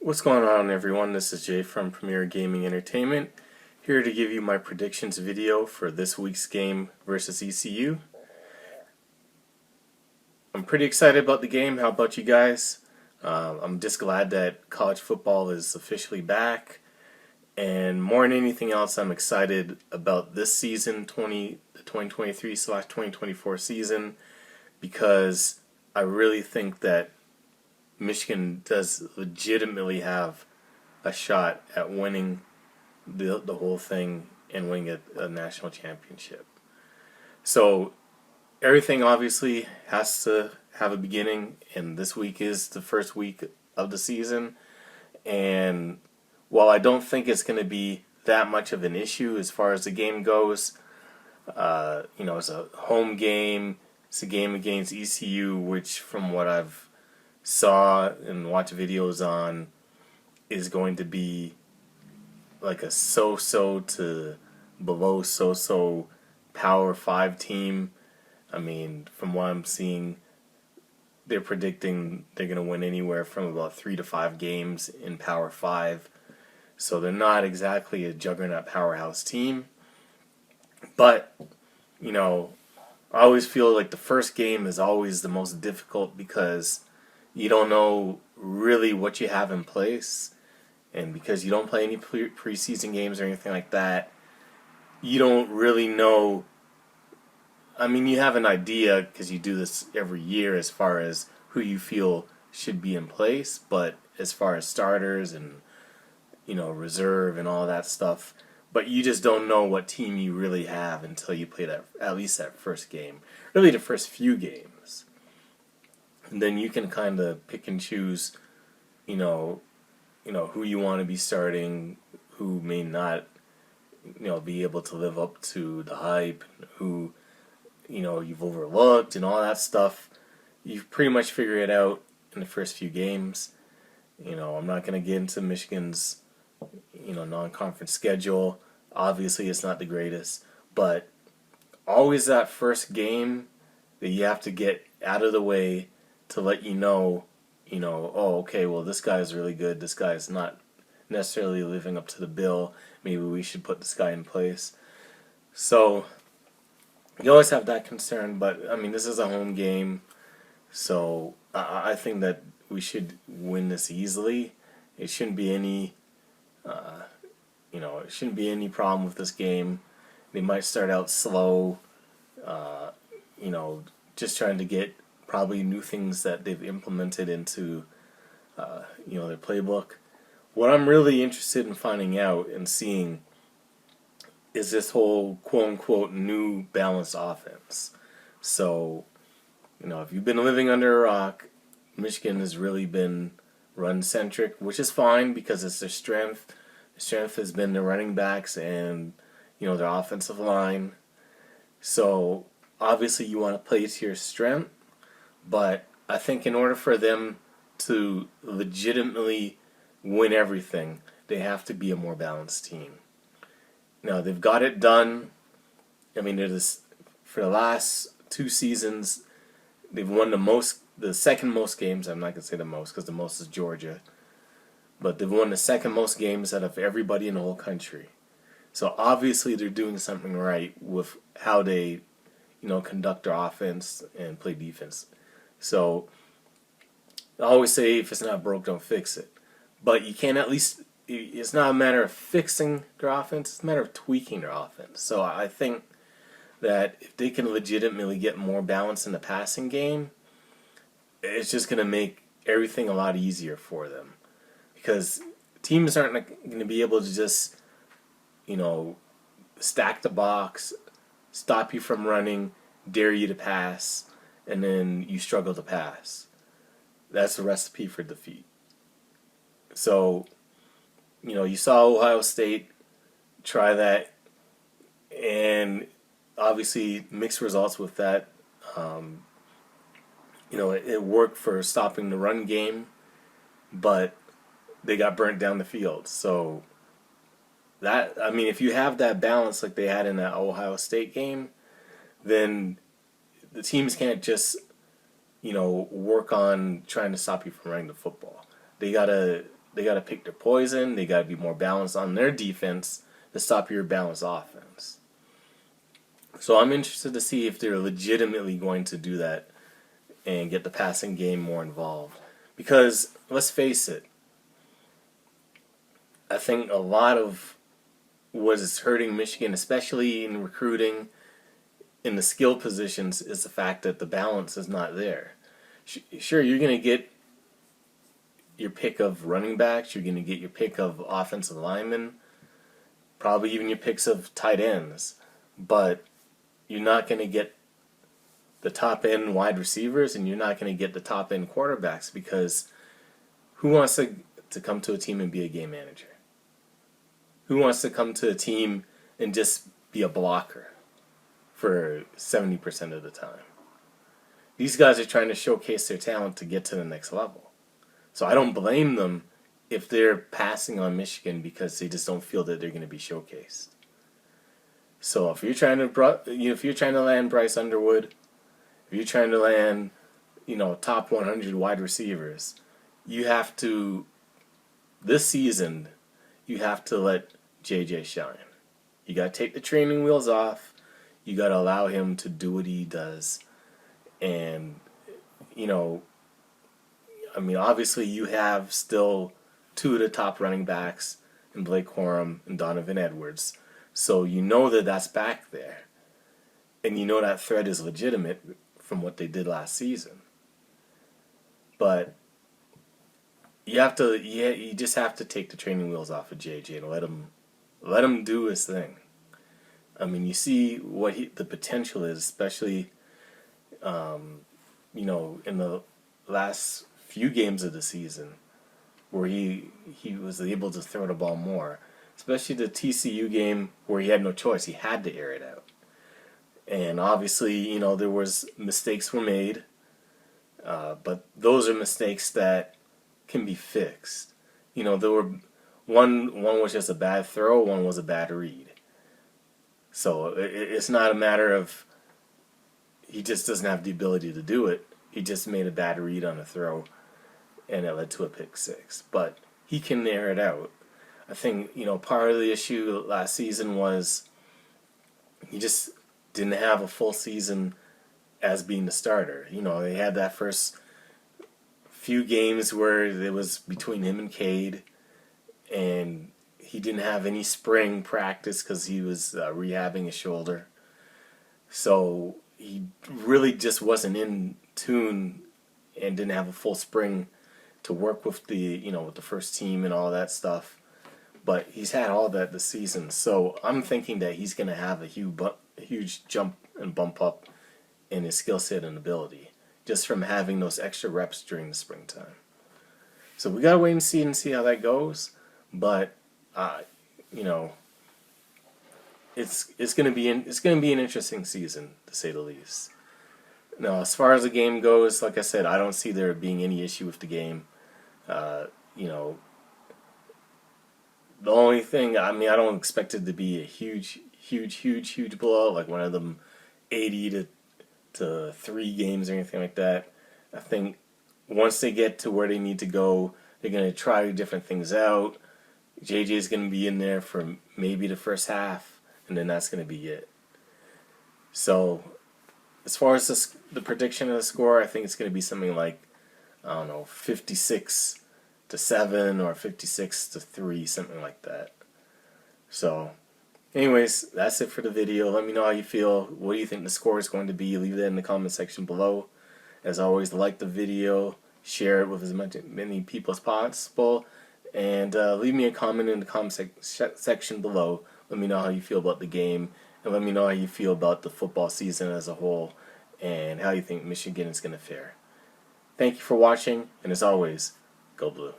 What's going on, everyone? This is Jay from Premier Gaming Entertainment, here to give you my predictions video for this week's game versus ECU. I'm pretty excited about the game. How about you guys? I'm just glad that college football is officially back, and more than anything else, I'm excited about this season, the 2023/2024 season, because I really think that Michigan does legitimately have a shot at winning the whole thing and winning a national championship. So everything obviously has to have a beginning, and this week is the first week of the season. And while I don't think it's going to be that much of an issue as far as the game goes, it's a home game. It's a game against ECU, which from what I've saw and watched videos on is going to be like a so-so to below so-so Power 5 team. I mean, from what I'm seeing, they're predicting they're going to win anywhere from about 3 to 5 games in Power 5. So they're not exactly a juggernaut powerhouse team. But, I always feel like the first game is always the most difficult because you don't know really what you have in place, and because you don't play any preseason games or anything like that, you don't really know. I mean, you have an idea because you do this every year as far as who you feel should be in place, but as far as starters and reserve and all that stuff, but you just don't know what team you really have until you play at least that first game, really the first few games. And then you can kind of pick and choose, who you want to be starting, who may not, be able to live up to the hype, who, you've overlooked and all that stuff. You pretty much figure it out in the first few games. I'm not going to get into Michigan's, non-conference schedule. Obviously, it's not the greatest, but always that first game that you have to get out of the way to let oh, okay, well, this guy is really good. This guy is not necessarily living up to the bill. Maybe we should put this guy in place. So you always have that concern, but I mean, this is a home game, so I think that we should win this easily. It shouldn't be any, it shouldn't be any problem with this game. They might start out slow, just trying to get probably new things that they've implemented into, their playbook. What I'm really interested in finding out and seeing is this whole quote-unquote new balanced offense. So, if you've been living under a rock, Michigan has really been run-centric, which is fine because it's their strength. Their strength has been their running backs and, their offensive line. So, obviously you want to play to your strength, but I think in order for them to legitimately win everything, they have to be a more balanced team. Now, they've got it done. I mean, for the last 2 seasons, they've won the second most games. I'm not going to say the most because the most is Georgia. But they've won the second most games out of everybody in the whole country. So obviously they're doing something right with how they, conduct their offense and play defense. So I always say if it's not broke, don't fix it. But you can at least, it's not a matter of fixing their offense, it's a matter of tweaking their offense. So I think that if they can legitimately get more balance in the passing game, it's just going to make everything a lot easier for them. Because teams aren't going to be able to just, stack the box, stop you from running, dare you to pass, and then you struggle to pass. That's a recipe for defeat. So, you saw Ohio State try that, and obviously mixed results with that. It worked for stopping the run game, but they got burnt down the field. So if you have that balance like they had in that Ohio State game, then the teams can't just, work on trying to stop you from running the football. They gotta, pick their poison. They got to be more balanced on their defense to stop your balanced offense. So I'm interested to see if they're legitimately going to do that and get the passing game more involved. Because let's face it, I think a lot of what is hurting Michigan, especially in recruiting in the skill positions, is the fact that the balance is not there. Sure, you're going to get your pick of running backs, you're going to get your pick of offensive linemen, probably even your picks of tight ends, but you're not going to get the top end wide receivers, and you're not going to get the top end quarterbacks, because who wants to come to a team and be a game manager? Who wants to come to a team and just be a blocker for 70% of the time? These guys are trying to showcase their talent to get to the next level. So I don't blame them if they're passing on Michigan because they just don't feel that they're going to be showcased. So if you're trying to land Bryce Underwood, if you're trying to land, top 100 wide receivers, you have to, this season, you have to let JJ shine. You got to take the training wheels off. You got to allow him to do what he does. And, obviously you have still two of the top running backs in Blake Corum and Donovan Edwards. So you know that that's back there. And you know that threat is legitimate from what they did last season. But you just have to take the training wheels off of JJ and let him do his thing. You see what the potential is, especially in the last few games of the season where he was able to throw the ball more, especially the TCU game where he had no choice. He had to air it out. And obviously, there was mistakes were made, but those are mistakes that can be fixed. There were one was just a bad throw, one was a bad read. So it's not a matter of he just doesn't have the ability to do it. He just made a bad read on a throw, and it led to a pick six. But he can air it out. I think, part of the issue last season was he just didn't have a full season as being the starter. They had that first few games where it was between him and Cade, and he didn't have any spring practice because he was rehabbing his shoulder. So he really just wasn't in tune and didn't have a full spring to work with with the first team and all that stuff. But he's had all that this season. So I'm thinking that he's going to have a huge jump and bump up in his skill set and ability just from having those extra reps during the springtime. So we got to wait and see how that goes. But it's going to be an interesting season, to say the least. Now, as far as the game goes, like I said, I don't see there being any issue with the game. The only thing, I don't expect it to be a huge blowout, like one of them 80 to 3 games or anything like that. I think once they get to where they need to go, they're going to try different things out. JJ is going to be in there for maybe the first half, and then that's going to be it. So, as far as the prediction of the score, I think it's going to be something like, 56-7 or 56-3, something like that. So, anyways, that's it for the video. Let me know how you feel. What do you think the score is going to be? Leave that in the comment section below. As always, like the video, share it with as many people as possible, and leave me a comment in the comment section below. Let me know how you feel about the game, and let me know how you feel about the football season as a whole, and how you think Michigan is going to fare. Thank you for watching, and as always, go Blue.